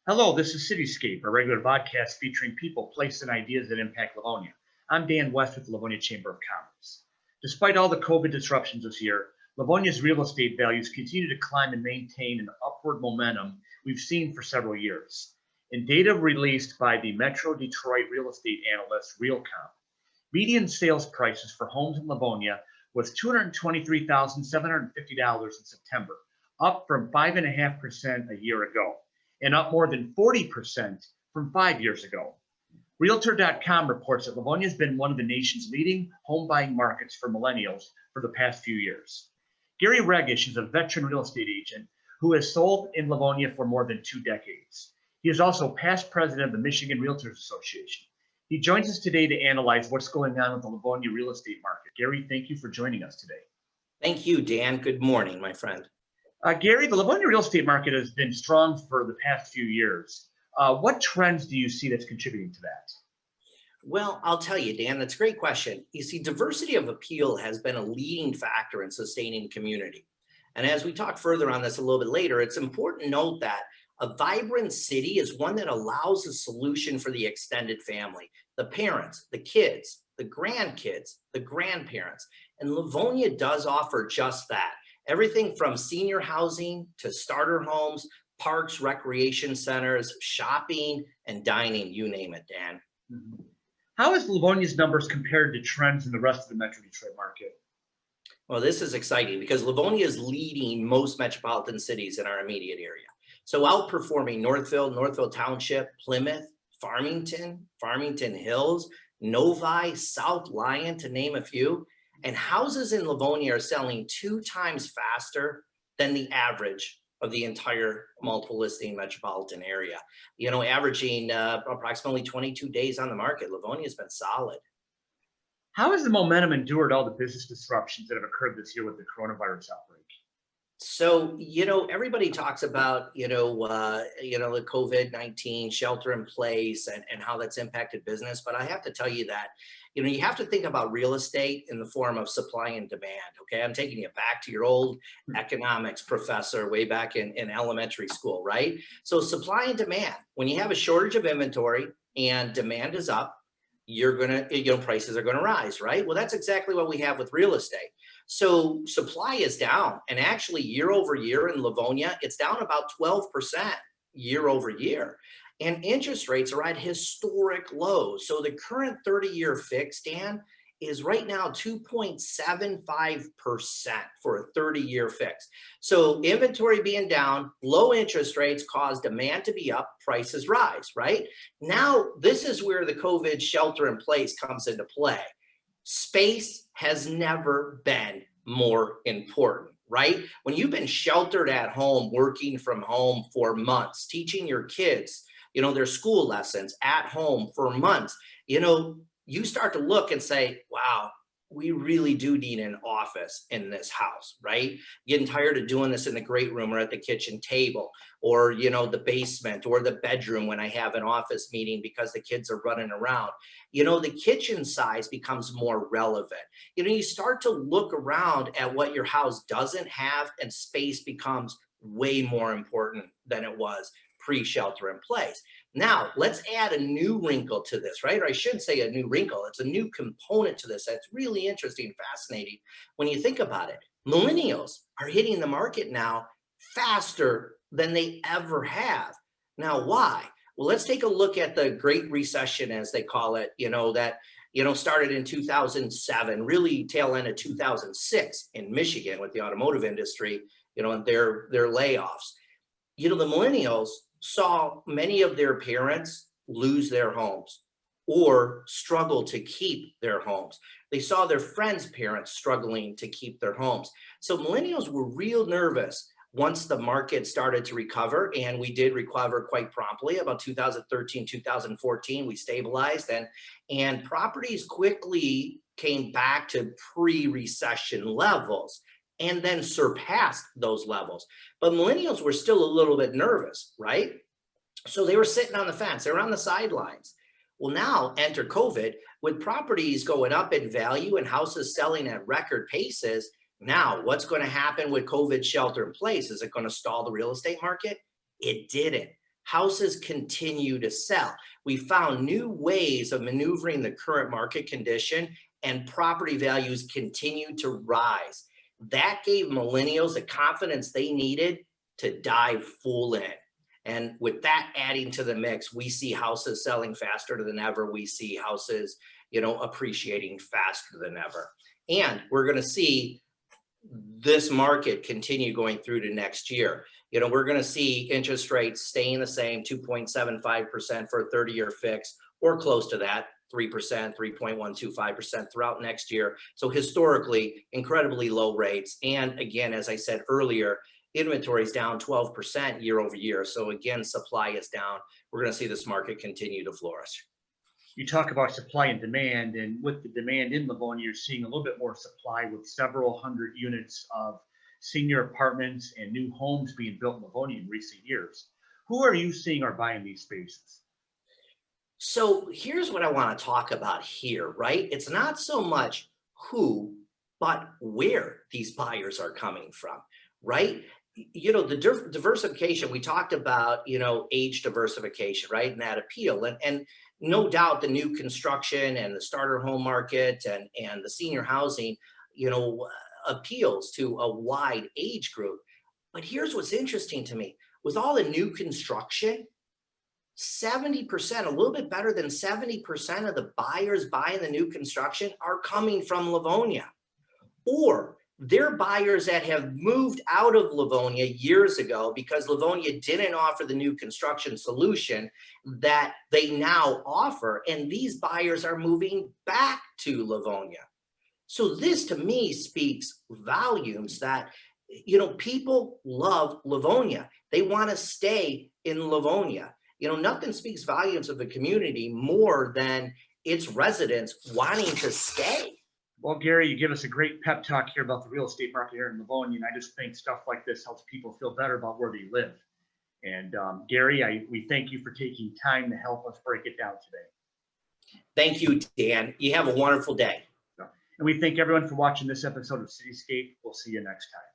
Hello, this is CityScape, a regular podcast featuring people, places, and ideas that impact Livonia. I'm Dan West with the Livonia Chamber of Commerce. Despite all the COVID disruptions this year, Livonia's real estate values continue to climb and maintain an upward momentum we've seen for several years. In data released by the Metro Detroit real estate analyst RealComp, median sales prices for homes in Livonia was $223,750 in September, up from 5.5% a year ago, and up more than 40% from 5 years ago. Realtor.com reports that Livonia has been one of the nation's leading home buying markets for millennials for the past few years. Gary Reggish is a veteran real estate agent who has sold in Livonia for more than 2 decades. He is also past president of the Michigan Realtors Association. He joins us today to analyze what's going on with the Livonia real estate market. Gary, thank you for joining us today. Thank you, Dan. Good morning, my friend. Gary, the Livonia real estate market has been strong for the past few years. What trends do you see that's contributing to that? Well, I'll tell you, Dan, that's a great question. You see, diversity of appeal has been a leading factor in sustaining community. And as we talk further on this a little bit later, it's important to note that a vibrant city is one that allows a solution for the extended family, the parents, the kids, the grandkids, the grandparents. And Livonia does offer just that. Everything from senior housing to starter homes, parks, recreation centers, shopping, and dining, you name it, Dan. Mhm. How is Livonia's numbers compared to trends in the rest of the Metro Detroit market? Well, this is exciting because Livonia is leading most metropolitan cities in our immediate area. So outperforming Northville Township, Plymouth, Farmington Hills, Novi, South Lyon, to name a few. And houses in Livonia are selling 2 times faster than the average of the entire multiple listing metropolitan area. You know, averaging approximately 22 days on the market. Livonia has been solid. How has the momentum endured all the business disruptions that have occurred this year with the coronavirus outbreak? So, everybody talks about, the COVID-19 shelter in place and how that's impacted business. But I have to tell you that, you have to think about real estate in the form of supply and demand. Okay. I'm taking you back to your old economics professor way back in elementary school, right? So supply and demand, when you have a shortage of inventory and demand is up, prices are going to rise, right? Well, that's exactly what we have with real estate. So supply is down, and actually year over year in Livonia, it's down about 12% year over year. And interest rates are at historic lows. So the current 30-year fix, Dan, is right now 2.75% for a 30-year fix. So inventory being down, low interest rates cause demand to be up, prices rise, right? Now, this is where the COVID shelter in place comes into play. Space has never been more important, right? When you've been sheltered at home, working from home for months, teaching your kids, their school lessons at home for months, you start to look and say, wow, we really do need an office in this house, right? Getting tired of doing this in the great room or at the kitchen table or, the basement or the bedroom when I have an office meeting because the kids are running around. The kitchen size becomes more relevant. You start to look around at what your house doesn't have, and space becomes way more important than it was pre-shelter in place. Now, let's add a new wrinkle to this, right? Or I should say a new wrinkle. It's a new component to this that's really interesting and fascinating when you think about it. Millennials are hitting the market now faster than they ever have. Now, why? Well, let's take a look at the Great Recession, as they call it, started in 2007, really tail end of 2006 in Michigan with the automotive industry, and their layoffs. The millennials saw many of their parents lose their homes or struggle to keep their homes. They saw their friends' parents struggling to keep their homes. So millennials were real nervous once the market started to recover, and we did recover quite promptly. About 2013, 2014, we stabilized, and properties quickly came back to pre-recession levels and then surpassed those levels. But millennials were still a little bit nervous, right? So they were sitting on the fence, they were on the sidelines. Well, now enter COVID, with properties going up in value and houses selling at record paces. Now, what's going to happen with COVID shelter in place? Is it going to stall the real estate market? It didn't. houses continue to sell. We found new ways of maneuvering the current market condition, and property values continue to rise. That gave millennials the confidence they needed to dive full in. And with that adding to the mix, we see houses selling faster than ever. We see houses, appreciating faster than ever. And we're going to see this market continue going through to next year. We're going to see interest rates staying the same, 2.75% for a 30-year fix, or close to that, 3%, 3.125% throughout next year. So historically, incredibly low rates. And again, as I said earlier, inventory is down 12% year over year. So again, supply is down. We're going to see this market continue to flourish. You talk about supply and demand, and with the demand in Livonia, you're seeing a little bit more supply with several hundred units of senior apartments and new homes being built in Livonia in recent years. Who are you seeing are buying these spaces? So here's what I want to talk about here, right? It's not so much who, but where these buyers are coming from, right? The diversification, we talked about, age diversification, right? And that appeal. And no doubt the new construction and the starter home market and the senior housing, appeals to a wide age group. But here's what's interesting to me. With all the new construction, 70%, a little bit better than 70% of the buyers buying the new construction are coming from Livonia, or they're buyers that have moved out of Livonia years ago because Livonia didn't offer the new construction solution that they now offer. And these buyers are moving back to Livonia. So this to me speaks volumes that, people love Livonia. They want to stay in Livonia. Nothing speaks volumes of the community more than its residents wanting to stay. Well, Gary, you give us a great pep talk here about the real estate market here in Livonia, and I just think stuff like this helps people feel better about where they live. And Gary, we thank you for taking time to help us break it down today. Thank you, Dan. You have a wonderful day. And we thank everyone for watching this episode of CityScape. We'll see you next time.